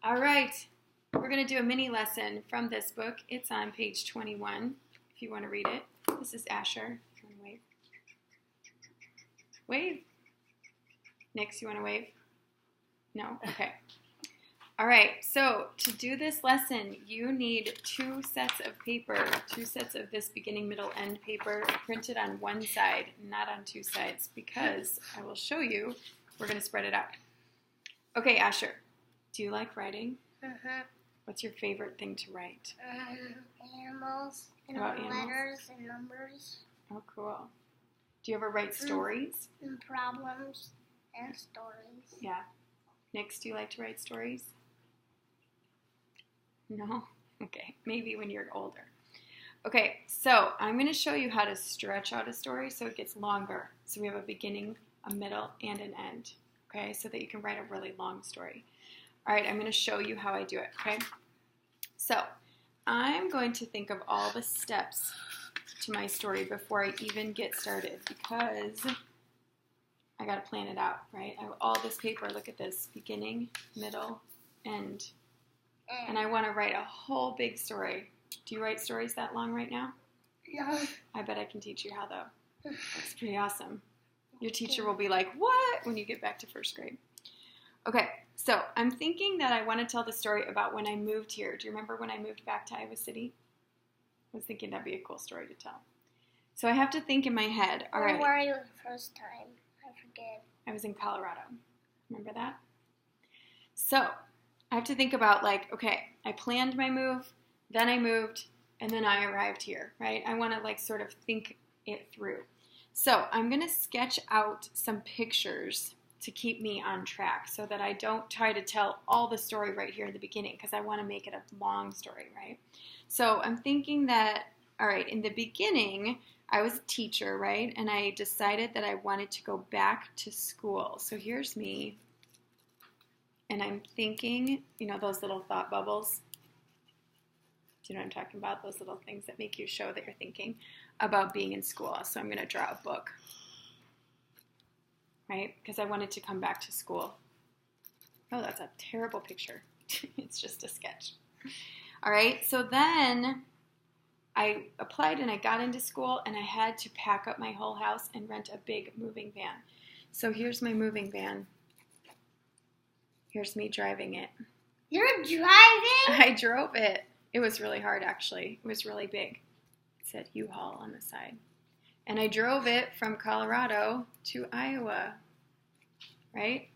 All right, we're going to do a mini lesson from this book. It's on page 21, if you want to read it. This is Ashur. If you want to wave. Wave. Nix, you want to wave? No? Okay. All right, so to do this lesson, you need 2 sets of paper, 2 sets of this beginning, middle, end paper printed on one side, not on 2 sides, because I will show you, we're going to spread it out. Okay, Ashur, do you like writing? Uh-huh. What's your favorite thing to write? Animals, and About animals? letters and numbers. Oh, cool. Do you ever write stories? And problems and stories. Yeah. Nix, do you like to write stories? No? Okay, maybe when you're older. Okay, so I'm going to show you how to stretch out a story so it gets longer. So we have a beginning, a middle, and an end. Okay, so that you can write a really long story. All right, I'm going to show you how I do it, okay? So I'm going to think of all the steps to my story before I even get started because I got to plan it out, right? I have all this paper, look at this, beginning, middle, end. And I want to write a whole big story. Do you write stories that long right now? No. I bet I can teach you how, though. It's pretty awesome. Your teacher will be like, what? When you get back to 1st grade. Okay, so I'm thinking that I want to tell the story about when I moved here. Do you remember when I moved back to Iowa City? I was thinking that'd be a cool story to tell. So I have to think in my head. All right. Where were you the first time? I forget. I was in Colorado. Remember that? So I have to think about like, okay, I planned my move, then I moved, and then I arrived here, right? I want to like sort of think it through. So I'm going to sketch out some pictures to keep me on track so that I don't try to tell all the story right here in the beginning because I want to make it a long story, right? So I'm thinking that, all right, in the beginning, I was a teacher, right? And I decided that I wanted to go back to school. So here's me. And I'm thinking, you know, those little thought bubbles. Do you know what I'm talking about? Those little things that make you show that you're thinking about being in school. So I'm going to draw a book, right? Because I wanted to come back to school. Oh, that's a terrible picture. It's just a sketch. All right, so then I applied and I got into school and I had to pack up my whole house and rent a big moving van. So here's my moving van. Here's me driving it. You're driving? I drove it. It was really hard, actually. It was really big. It said U-Haul on the side. And I drove it from Colorado to Iowa, right?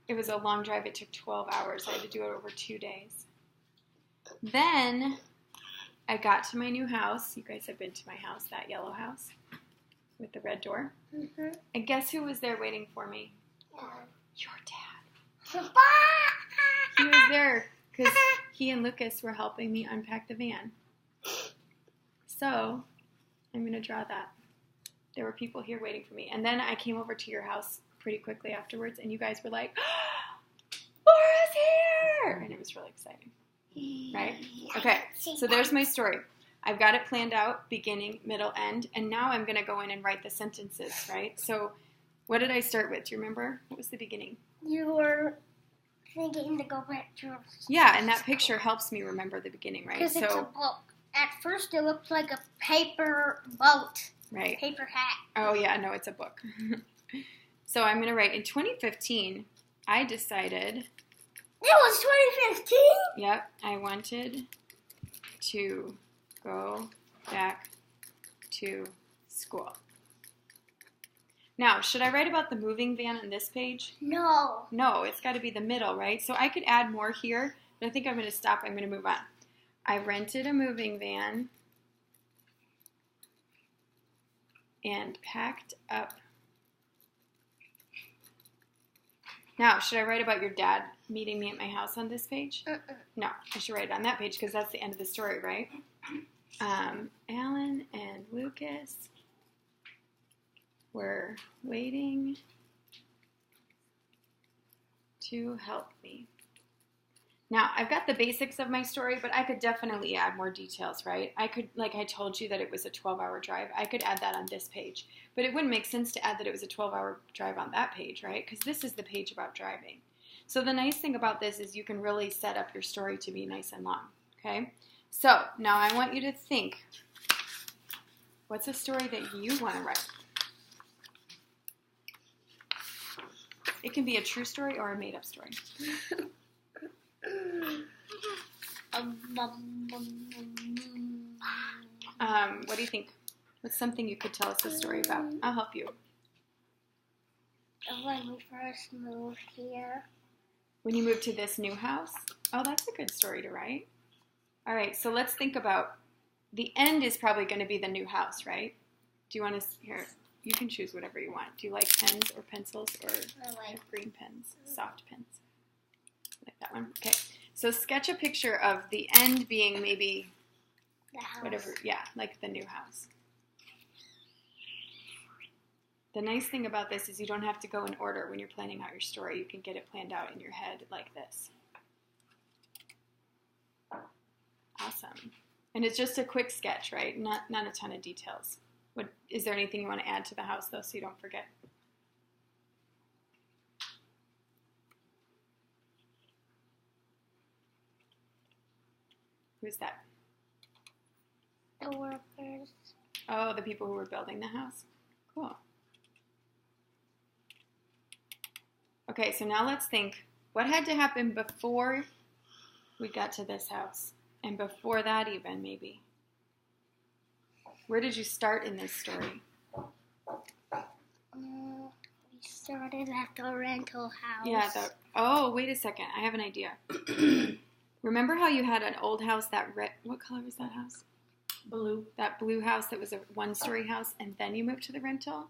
It was a long drive. It took 12 hours. I had to do it over 2 days. Then I got to my new house. You guys have been to my house, that yellow house with the red door. Mm-hmm. And guess who was there waiting for me? Yeah. Your dad. Papa! He was there because he and Lucas were helping me unpack the van. So I'm going to draw that. There were people here waiting for me. And then I came over to your house pretty quickly afterwards, and you guys were like, Laura's here! And it was really exciting. Right? Okay, so there's my story. I've got it planned out, beginning, middle, end, and now I'm going to go in and write the sentences, right? So what did I start with? Do you remember? What was the beginning? You were thinking to go back to Yeah, and that picture helps me remember the beginning, right? Because it's a book. At first it looked like a paper boat. Right. Paper hat. Oh, yeah, no, it's a book. So I'm going to write, in 2015, I decided... It was 2015? Yep, I wanted to go back to school. Now, should I write about the moving van on this page? No. No, it's got to be the middle, right? So I could add more here, but I think I'm going to stop. I'm going to move on. I rented a moving van and packed up. Now, should I write about your dad meeting me at my house on this page? No, I should write it on that page because that's the end of the story, right? Alan and Lucas were waiting to help me. Now, I've got the basics of my story, but I could definitely add more details, right? I could, like I told you that it was a 12-hour drive, I could add that on this page. But it wouldn't make sense to add that it was a 12-hour drive on that page, right? Because this is the page about driving. So the nice thing about this is you can really set up your story to be nice and long, okay? So now I want you to think, what's a story that you want to write? It can be a true story or a made-up story. What do you think? What's something you could tell us a story about? I'll help you. When we first moved here. When you moved to this new house? Oh, that's a good story to write. All right, so let's think about, the end is probably going to be the new house, right? Do you want to, here, you can choose whatever you want. Do you like pens or pencils or I like green pens, soft pens? Like that one? Okay, so sketch a picture of the end being maybe the house. whatever, yeah, like the new house. The nice thing about this is you don't have to go in order when you're planning out your story. You can get it planned out in your head like this. Awesome. And it's just a quick sketch, right? Not a ton of details. Is there anything you want to add to the house, though, so you don't forget? Who's that? The workers. Oh, the people who were building the house? Cool. Okay, so now let's think, what had to happen before we got to this house? And before that even, maybe. Where did you start in this story? We started at the rental house. Yeah, oh, wait a second. I have an idea. Remember how you had an old house, what color was that house? Blue. That blue house that was a one-story house, and then you moved to the rental?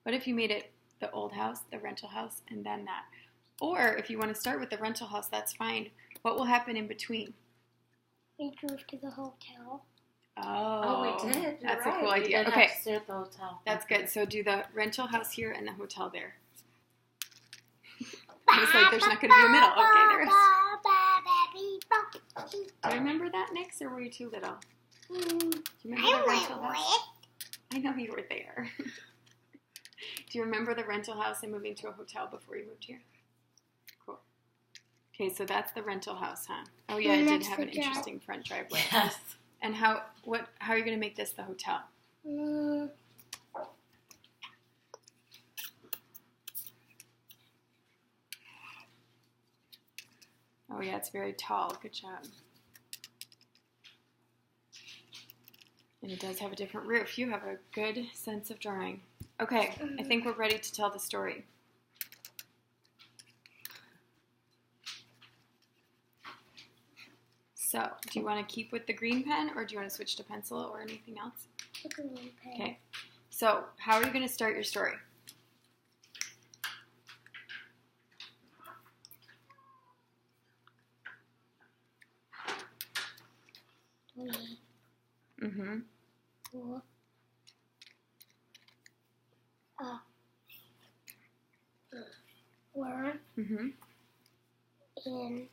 What if you made it the old house, the rental house, and then that? Or if you want to start with the rental house, that's fine. What will happen in between? We drove to the hotel. Oh, we did. That's You're a cool right. idea. We did Okay, have to stay at the hotel. that's good. So do the rental house here and the hotel there. I was like, there's not going to be a middle. Okay, there is. Do you remember that, Nix, or were you too little? Do you remember the rental house? I know you were there. Do you remember the rental house and moving to a hotel before you moved here? Cool. Okay, so that's the rental house, huh? Oh yeah, it did have an interesting front driveway. Yes. And how are you going to make this the hotel? Oh yeah, it's very tall. Good job. And it does have a different roof. You have a good sense of drawing. Okay, I think we're ready to tell the story. So, do you want to keep with the green pen, or do you want to switch to pencil or anything else? The green pen. Okay. So, how are you going to start your story? Mm-hmm. Were Mm-hmm. in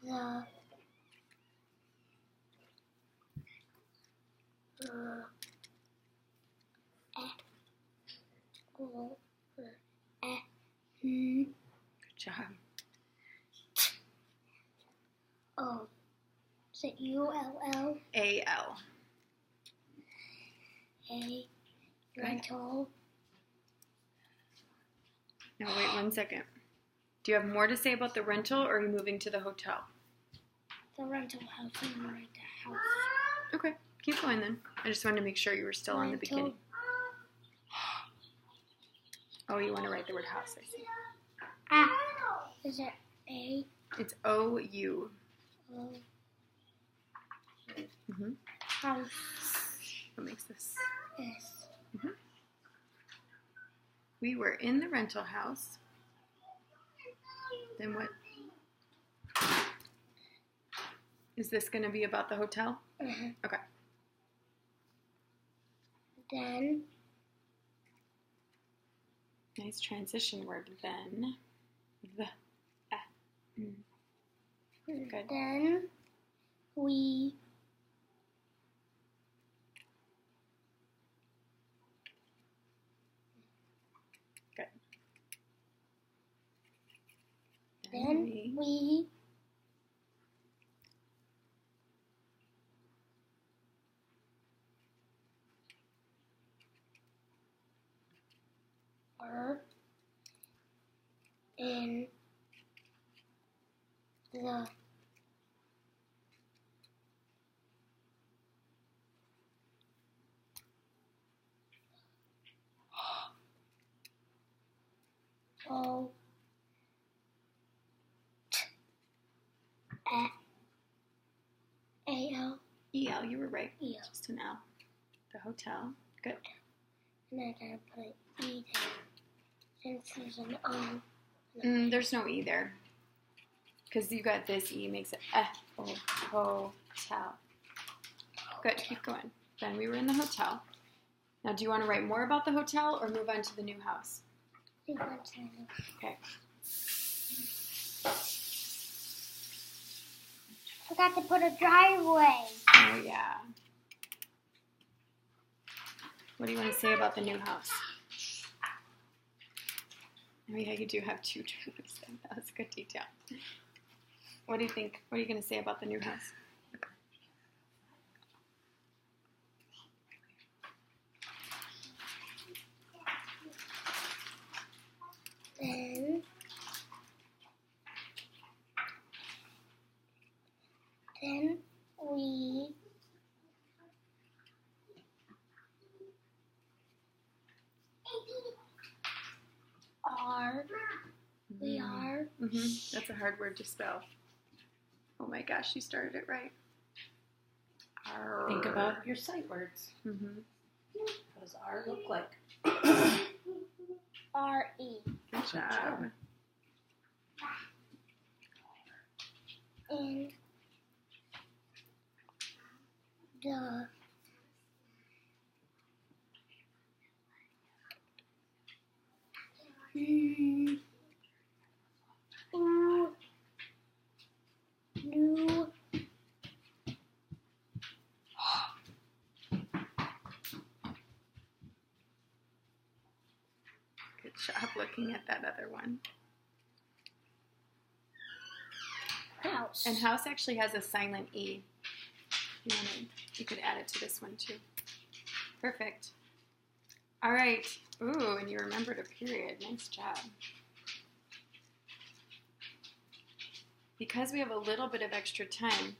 the Good job. Oh, is it ULL? A-L. A rental. Now, wait 1 second. Do you have more to say about the rental, or are you moving to the hotel? The rental house and the house. Okay, keep going then. I just wanted to make sure you were still on the beginning. Oh, you want to write the word house, I see. Is it A? It's O-U. O. Mm-hmm. House. What makes this? S. Mm-hmm. We were in the rental house. Then what? Is this going to be about the hotel? Uh-huh. Okay. Then Nice transition word, then. Good. Then we Good. Then we are in the O A-L E-L, you were right. E-L. Just an L. The hotel. Good. And I gotta put an E there. Since there's an O. There's no E there. Because you got this E makes it hotel. Good, keep going. Then we were in the hotel. Now, do you want to write more about the hotel or move on to the new house? Okay. Forgot to put a driveway. Oh, yeah. What do you want to say about the new house? Oh, yeah, you do have 2 driveways. That was a good detail. What do you think? What are you going to say about the new house? Then we are. That's a hard word to spell. Oh my gosh, you started it right. Think about your sight words. Mm-hmm. What does R look like? R-E. Good job. And the new Good job looking at that other one. house. And house actually has a silent E. You could add it to this one too. Perfect. All right. Ooh, and you remembered a period. Nice job. Because we have a little bit of extra time,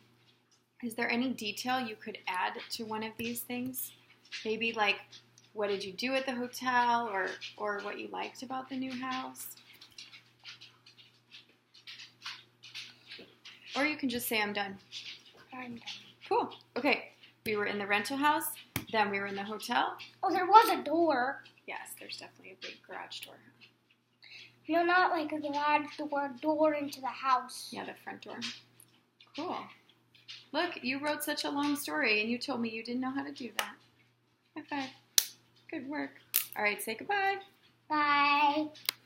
is there any detail you could add to one of these things? Maybe like, what did you do at the hotel, or what you liked about the new house? Or you can just say, I'm done. I'm done. Cool. Okay. We were in the rental house, then we were in the hotel. Oh, there was a door. Yes, there's definitely a big garage door. No, not like a garage door, door into the house. Yeah, the front door. Cool. Look, you wrote such a long story, and you told me you didn't know how to do that. High five. Good work. All right, say goodbye. Bye.